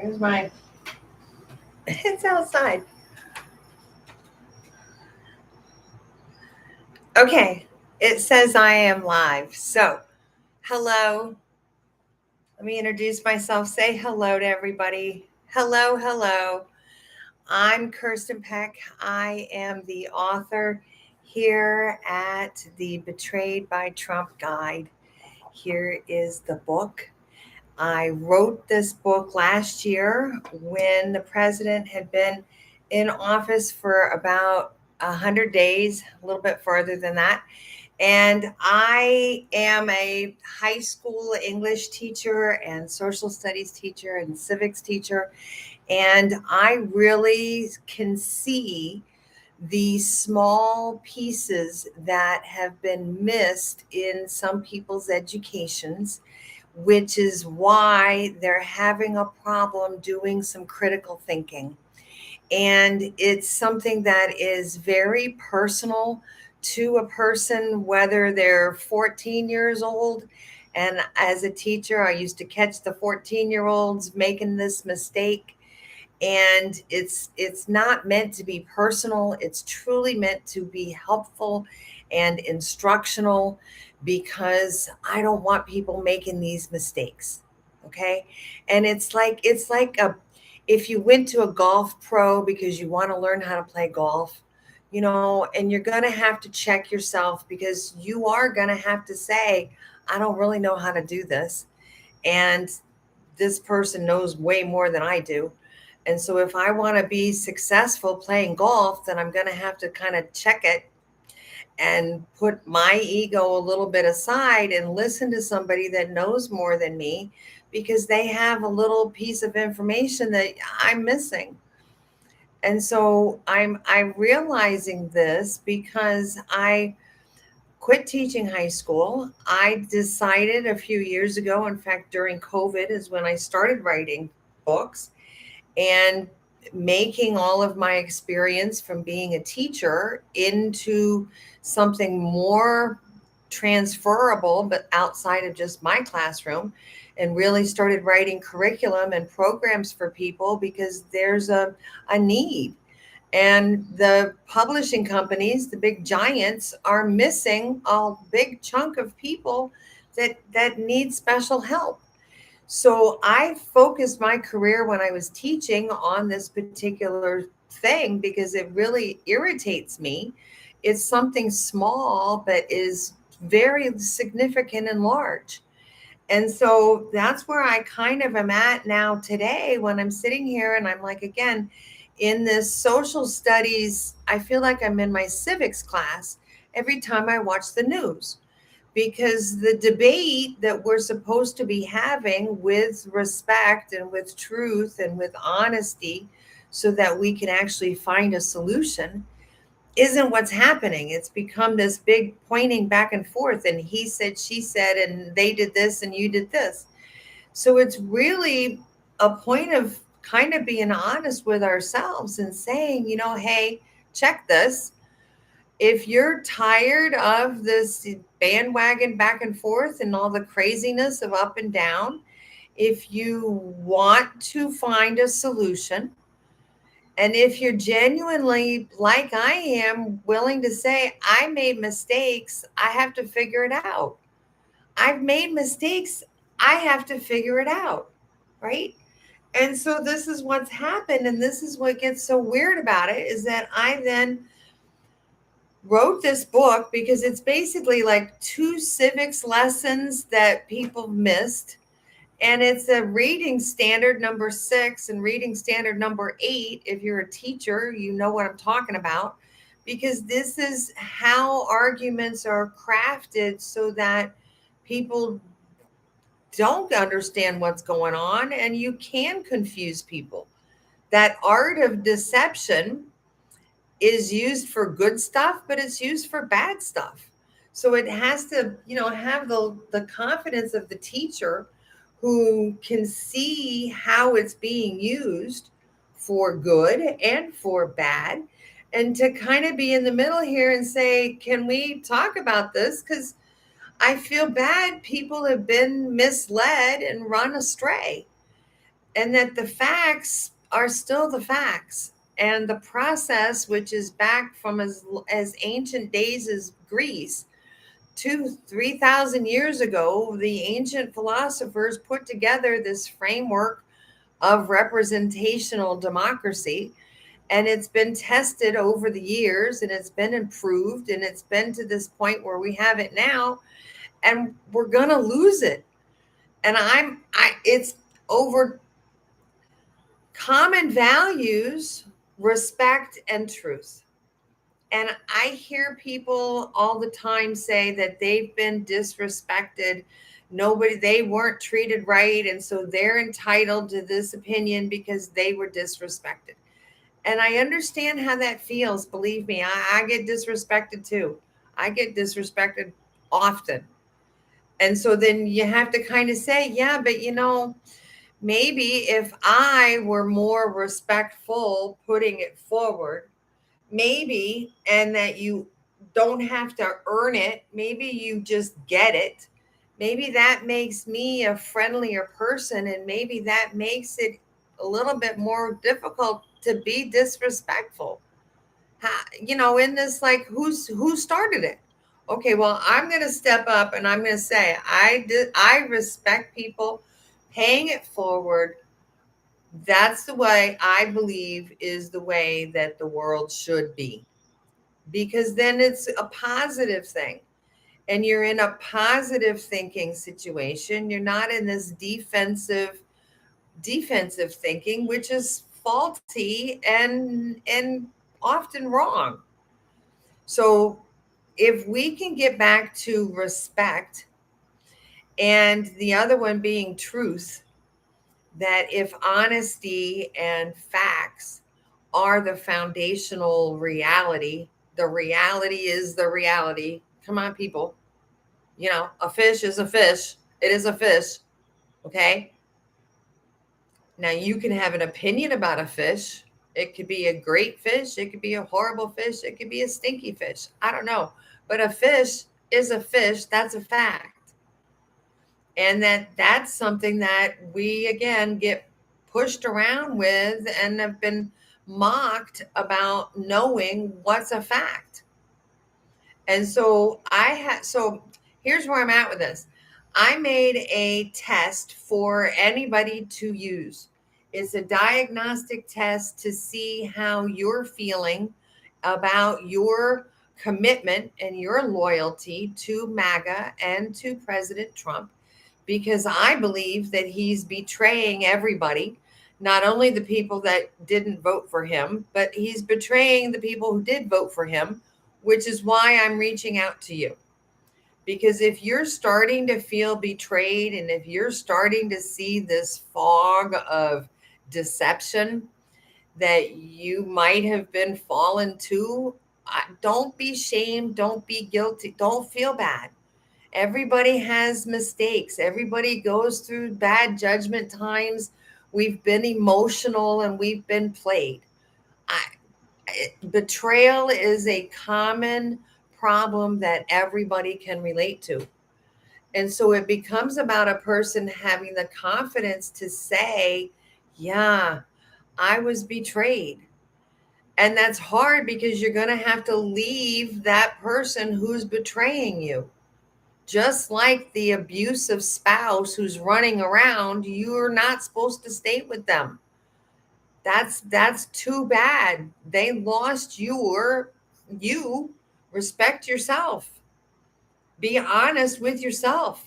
Here's my, it's outside. Okay, it says I am live. So, hello. Let me introduce myself. Say hello to everybody. Hello, hello. I'm Kirsten Peck. I am the author here at the Betrayed by Trump Guide. Here is the book. I wrote this book last year when the president had been in office for about 100 days, a little bit further than that. And I am a high school English teacher and social studies teacher and civics teacher. And I really can see the small pieces that have been missed in some people's educations, which is why they're having a problem doing some critical thinking. And it's something that is very personal to a person, whether they're 14 years old. And as a teacher, I used to catch the 14-year-olds making this mistake. And it's not meant to be personal. It's truly meant to be helpful and instructional, because I don't want people making these mistakes. Okay. And it's like a if you went to a golf pro because you want to learn how to play golf, and you're going to have to check yourself, because you are going to have to say, I don't really know how to do this. And this person knows way more than I do. And so if I want to be successful playing golf, then I'm going to have to kind of check it and put my ego a little bit aside and listen to somebody that knows more than me, because they have a little piece of information that I'm missing. And so I'm realizing this because I quit teaching high school. I decided a few years ago, in fact, during COVID is when I started writing books and making all of my experience from being a teacher into something more transferable, but outside of just my classroom, and really started writing curriculum and programs for people because there's a need. And the publishing companies, the big giants, are missing a big chunk of people that need special help. So I focused my career when I was teaching on this particular thing because it really irritates me. It's something small, but is very significant and large. And so that's where I kind of am at now today when I'm sitting here and I'm like, again, in this social studies, I feel like I'm in my civics class every time I watch the news, because the debate that we're supposed to be having with respect and with truth and with honesty, so that we can actually find a solution, isn't what's happening. It's become this big pointing back and forth, and he said, she said, and they did this and you did this. So it's really a point of kind of being honest with ourselves and saying, hey, check this. If you're tired of this bandwagon back and forth and all the craziness of up and down, if you want to find a solution, and if you're genuinely, like I am, willing to say, I made mistakes, I have to figure it out. I've made mistakes, I have to figure it out. Right. And so this is what's happened. And this is what gets so weird about it, is that I then wrote this book because it's basically like two civics lessons that people missed. And it's a reading standard number 6 and reading standard number 8. If you're a teacher, you know what I'm talking about, because this is how arguments are crafted so that people don't understand what's going on and you can confuse people. That art of deception is used for good stuff, but it's used for bad stuff. So it has to, have the confidence of the teacher who can see how it's being used for good and for bad, and to kind of be in the middle here and say, can we talk about this? Because I feel bad. People have been misled and run astray. and that the facts are still the facts. And the process, which is back from as ancient days as Greece, 3,000 years ago, the ancient philosophers put together this framework of representational democracy. And it's been tested over the years, and it's been improved, and it's been to this point where we have it now, and we're going to lose it. And it's over common values, respect, and truth. And I hear people all the time say that they've been disrespected. They weren't treated right. And so they're entitled to this opinion because they were disrespected. And I understand how that feels. Believe me, I get disrespected too. I get disrespected often. And so then you have to kind of say, yeah, but maybe if I were more respectful putting it forward, maybe, and that you don't have to earn it, maybe you just get it. Maybe that makes me a friendlier person, and maybe that makes it a little bit more difficult to be disrespectful. In this, like, who started it? Okay, well, I'm going to step up and I'm going to say I respect people paying it forward. That's the way I believe is the way that the world should be, because then it's a positive thing, and you're in a positive thinking situation. You're not in this defensive thinking, which is faulty and often wrong. So if we can get back to respect, and the other one being truth, that if honesty and facts are the foundational reality, the reality is the reality. Come on, people. A fish is a fish. It is a fish. Okay. Now, you can have an opinion about a fish. It could be a great fish. It could be a horrible fish. It could be a stinky fish. I don't know. But a fish is a fish. That's a fact. And that's something that we, again, get pushed around with and have been mocked about knowing what's a fact. And so here's where I'm at with this. I made a test for anybody to use. It's a diagnostic test to see how you're feeling about your commitment and your loyalty to MAGA and to President Trump, because I believe that he's betraying everybody, not only the people that didn't vote for him, but he's betraying the people who did vote for him, which is why I'm reaching out to you. Because if you're starting to feel betrayed, and if you're starting to see this fog of deception that you might have been fallen to, don't be shamed, don't be guilty, don't feel bad. Everybody has mistakes. Everybody goes through bad judgment times. We've been emotional and we've been played. Betrayal is a common problem that everybody can relate to. And so it becomes about a person having the confidence to say, yeah, I was betrayed. And that's hard because you're going to have to leave that person who's betraying you. Just like the abusive spouse who's running around, you're not supposed to stay with them. That's too bad. They lost you. Respect yourself. Be honest with yourself.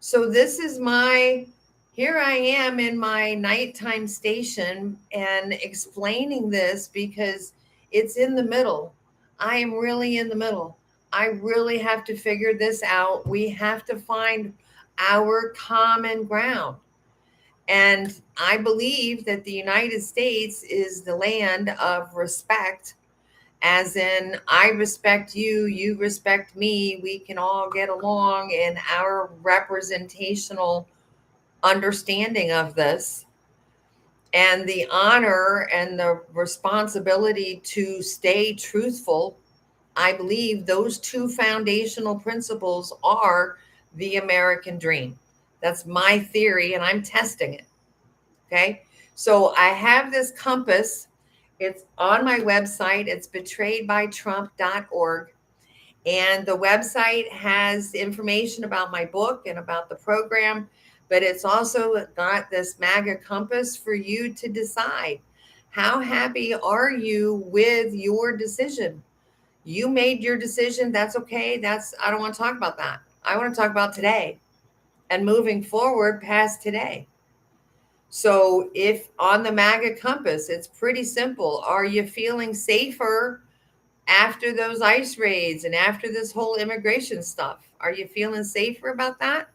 So here I am in my nighttime station and explaining this because it's in the middle. I am really in the middle. I really have to figure this out. We have to find our common ground. And I believe that the United States is the land of respect, as in, I respect you, you respect me. We can all get along in our representational understanding of this. And the honor and the responsibility to stay truthful, I believe those two foundational principles are the American dream. That's my theory, and I'm testing it. Okay. So I have this compass. It's on my website. It's betrayedbytrump.org. And the website has information about my book and about the program, but it's also got this MAGA compass for you to decide. How happy are you with your decision? You made your decision. That's okay. I don't want to talk about that. I want to talk about today and moving forward past today. So, if on the MAGA compass, it's pretty simple. Are you feeling safer after those ICE raids and after this whole immigration stuff? Are you feeling safer about that?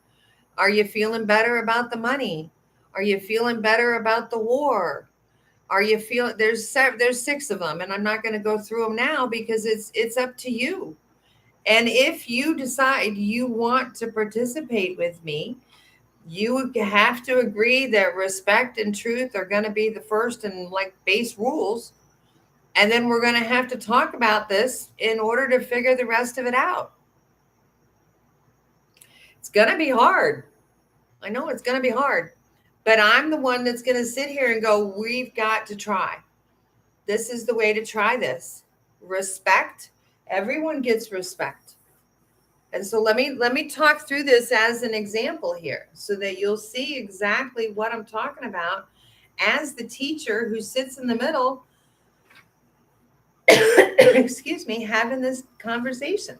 Are you feeling better about the money? Are you feeling better about the war? Are you feeling there's 6 of them, and I'm not going to go through them now because it's up to you. And if you decide you want to participate with me, you have to agree that respect and truth are going to be the first and like base rules. And then we're going to have to talk about this in order to figure the rest of it out. It's going to be hard. I know it's going to be hard, but I'm the one that's going to sit here and go, we've got to try. This is the way to try this. Respect. Everyone gets respect. And so let me talk through this as an example here so that you'll see exactly what I'm talking about as the teacher who sits in the middle, excuse me, having this conversation.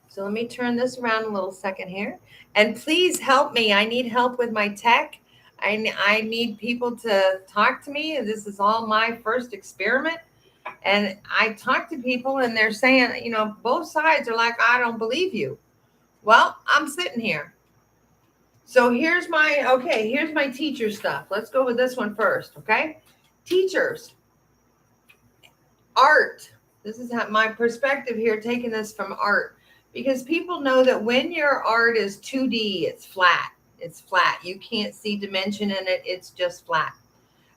So let me turn this around a little second here. And please help me. I need help with my tech. I need people to talk to me. This is all my first experiment. And I talk to people and they're saying, both sides are like, I don't believe you. Well, I'm sitting here. So here's my teacher stuff. Let's go with this one first, okay? Teachers, art. This is my perspective here, taking this from art. Because people know that when your art is 2D, it's flat. It's flat. You can't see dimension in it. It's just flat.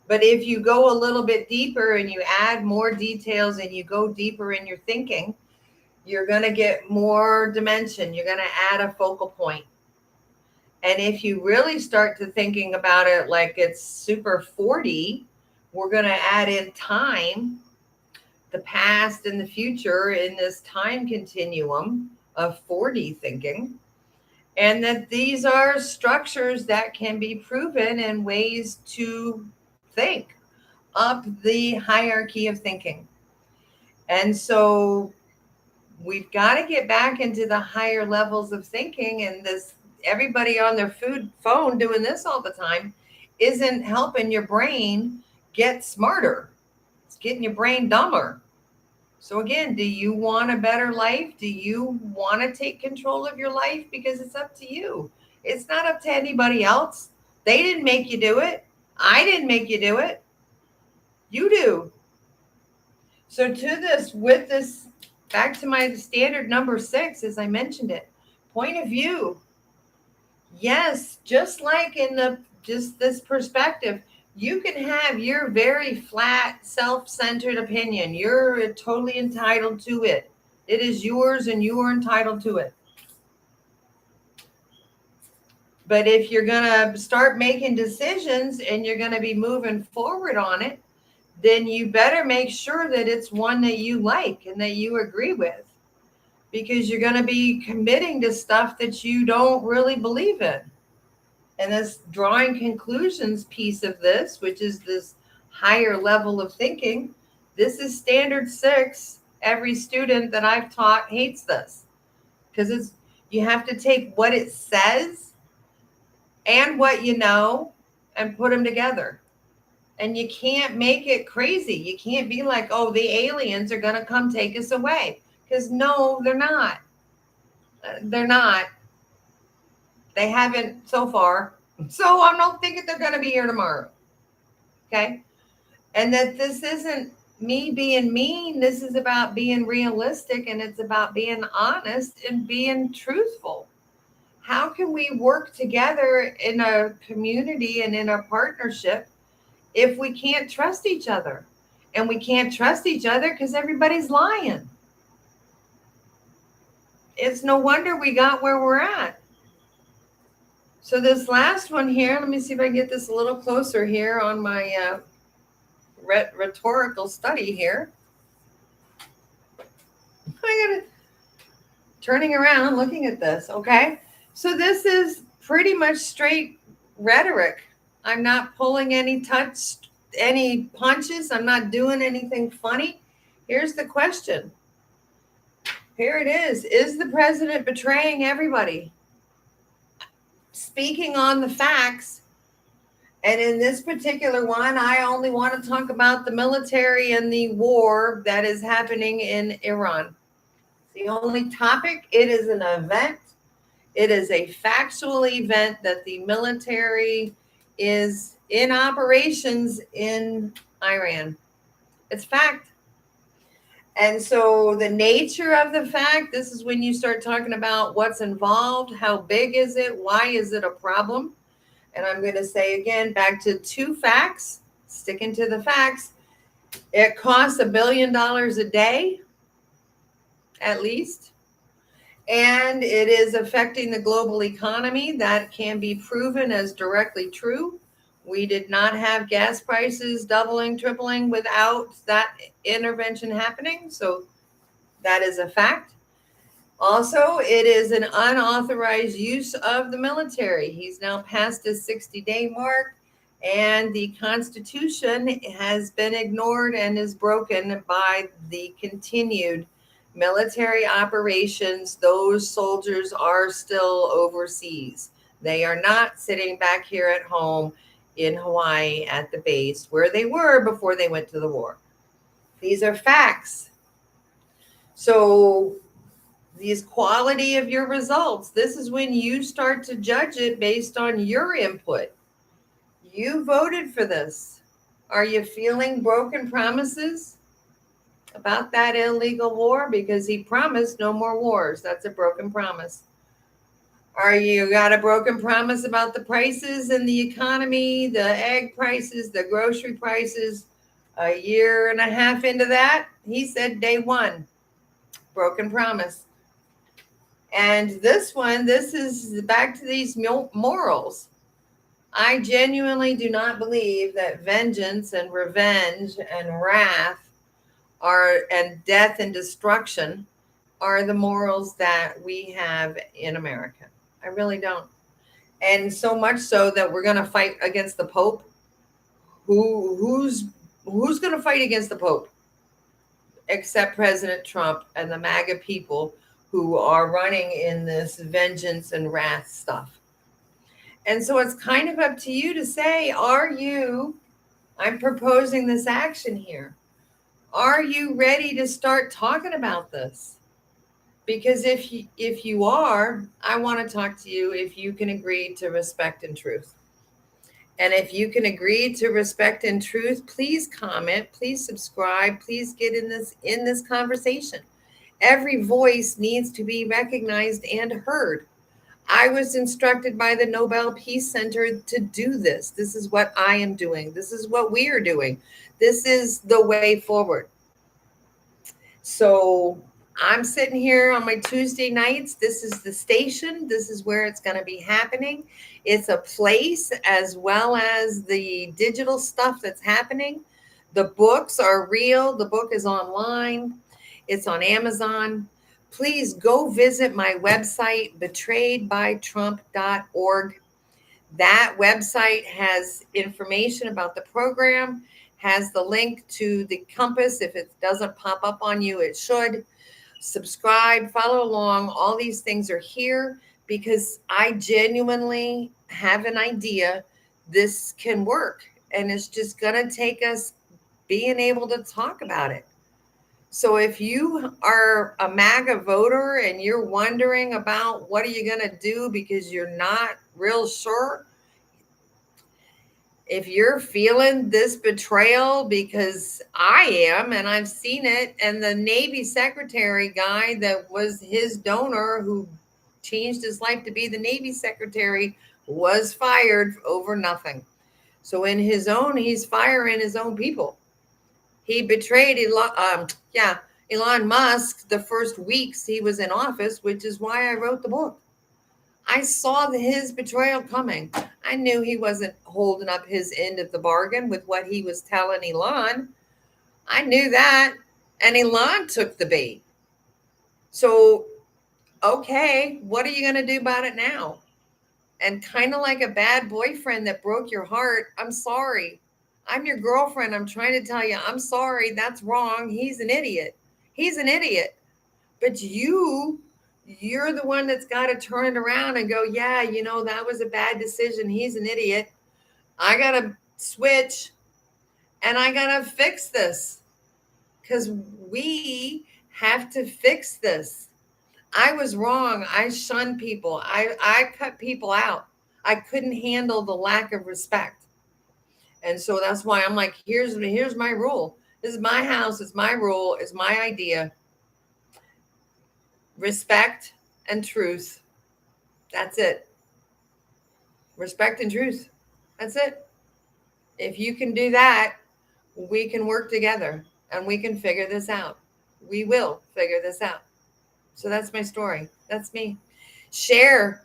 But if you go a little bit deeper and you add more details and you go deeper in your thinking, you're going to get more dimension. You're going to add a focal point. And if you really start to thinking about it like it's super 4D, we're going to add in time, the past and the future in this time continuum of 4D thinking. And that these are structures that can be proven and ways to think up the hierarchy of thinking. And so we've got to get back into the higher levels of thinking, and this everybody on their phone doing this all the time isn't helping your brain get smarter. It's getting your brain dumber. So again, do you want a better life? Do you want to take control of your life? Because it's up to you. It's not up to anybody else. They didn't make you do it. I didn't make you do it. You do. So with this, back to my standard number 6, as I mentioned it, point of view. Yes, just like in this perspective, you can have your very flat, self-centered opinion. You're totally entitled to it. It is yours and you are entitled to it. But if you're going to start making decisions and you're going to be moving forward on it, then you better make sure that it's one that you like and that you agree with, because you're going to be committing to stuff that you don't really believe in. And this drawing conclusions piece of this, which is this higher level of thinking, this is standard 6. Every student that I've taught hates this, because you have to take what it says and what you know and put them together. And you can't make it crazy. You can't be like, oh, the aliens are going to come take us away. Because no, they're not. They're not. They haven't so far. So I'm not thinking they're going to be here tomorrow. Okay. And that this isn't me being mean. This is about being realistic, and it's about being honest and being truthful. How can we work together in a community and in a partnership if we can't trust each other? And we can't trust each other because everybody's lying. It's no wonder we got where we're at. So this last one here, let me see if I can get this a little closer here on my rhetorical study here. I got it turning around looking at this. Okay. So this is pretty much straight rhetoric. I'm not pulling any punches. I'm not doing anything funny. Here's the question. Here it is. Is the president betraying everybody? Speaking on the facts, and in this particular one, I only want to talk about the military and the war that is happening in Iran. The only topic, it is an event. It is a factual event that the military is in operations in Iran. It's fact. And so the nature of the fact, this is when you start talking about what's involved, how big is it, why is it a problem? And I'm going to say again, back to two facts, sticking to the facts. It costs $1 billion a day, at least. And it is affecting the global economy. That can be proven as directly true. We did not have gas prices doubling, tripling without that intervention happening. So that is a fact. Also, it is an unauthorized use of the military. He's now past his 60-day mark, and the Constitution has been ignored and is broken by the continued military operations. Those soldiers are still overseas. They are not sitting back here at home in Hawaii at the base where they were before they went to the war. These are facts. So these quality of your results, this is when you start to judge it based on your input. You voted for this. Are you feeling broken promises about that illegal war? Because he promised no more wars. That's a broken promise. Are you got a broken promise about the prices and the economy, the egg prices, the grocery prices? A year and a half into that, he said day one, broken promise. And this one, this is back to these morals. I genuinely do not believe that vengeance and revenge and wrath and death and destruction are the morals that we have in America. I really don't. And so much so that we're going to fight against the Pope. Who's going to fight against the Pope? Except President Trump and the MAGA people who are running in this vengeance and wrath stuff. And so it's kind of up to you to say, I'm proposing this action here. Are you ready to start talking about this? Because if you are, I want to talk to you if you can agree to respect and truth. And if you can agree to respect and truth, please comment, please subscribe, please get in this conversation. Every voice needs to be recognized and heard. I was instructed by the Nobel Peace Center to do this. This is what I am doing. This is what we are doing. This is the way forward. So I'm sitting here on my Tuesday nights. This is the station. This is where it's going to be happening. It's a place as well as the digital stuff that's happening. The books are real. The book is online. It's on Amazon. Please go visit my website, betrayedbytrump.org. That website has information about the program, has the link to the compass. If it doesn't pop up on you, it should. Subscribe, follow along. All these things are here because I genuinely have an idea this can work. And it's just going to take us being able to talk about it. So if you are a MAGA voter and you're wondering about what are you going to do because you're not real sure, if you're feeling this betrayal, because I am, and I've seen it, and the Navy secretary guy that was his donor who changed his life to be the Navy secretary was fired over nothing. So he's firing his own people. He betrayed Elon Musk the first weeks he was in office, which is why I wrote the book. I saw his betrayal coming. I knew he wasn't holding up his end of the bargain with what he was telling Elon. I knew that. And Elon took the bait. So, okay, what are you going to do about it now? And kind of like a bad boyfriend that broke your heart, I'm sorry. I'm your girlfriend. I'm trying to tell you, I'm sorry. That's wrong. He's an idiot. He's an idiot. But you're the one that's got to turn it around and go, yeah, that was a bad decision. He's an idiot. I got to switch and I got to fix this because we have to fix this. I was wrong. I shunned people. I cut people out. I couldn't handle the lack of respect. And so that's why I'm like, here's my rule. This is my house. It's my rule. It's my idea. Respect and truth. That's it. Respect and truth. That's it. If you can do that, we can work together and we can figure this out. We will figure this out. So that's my story. That's me. Share.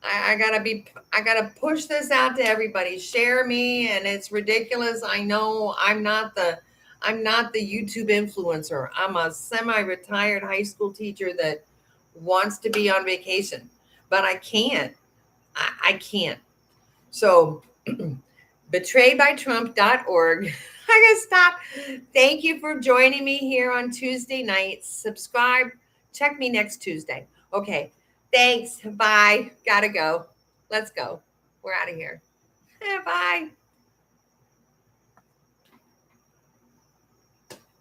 I gotta push this out to everybody. Share me, and it's ridiculous. I know I'm not the YouTube influencer. I'm a semi-retired high school teacher that wants to be on vacation, but I can't. I can't. So betrayedbytrump.org. I gotta stop. Thank you for joining me here on Tuesday nights. Subscribe. Check me next Tuesday. Okay. Thanks. Bye. Gotta go. Let's go. We're out of here. Bye.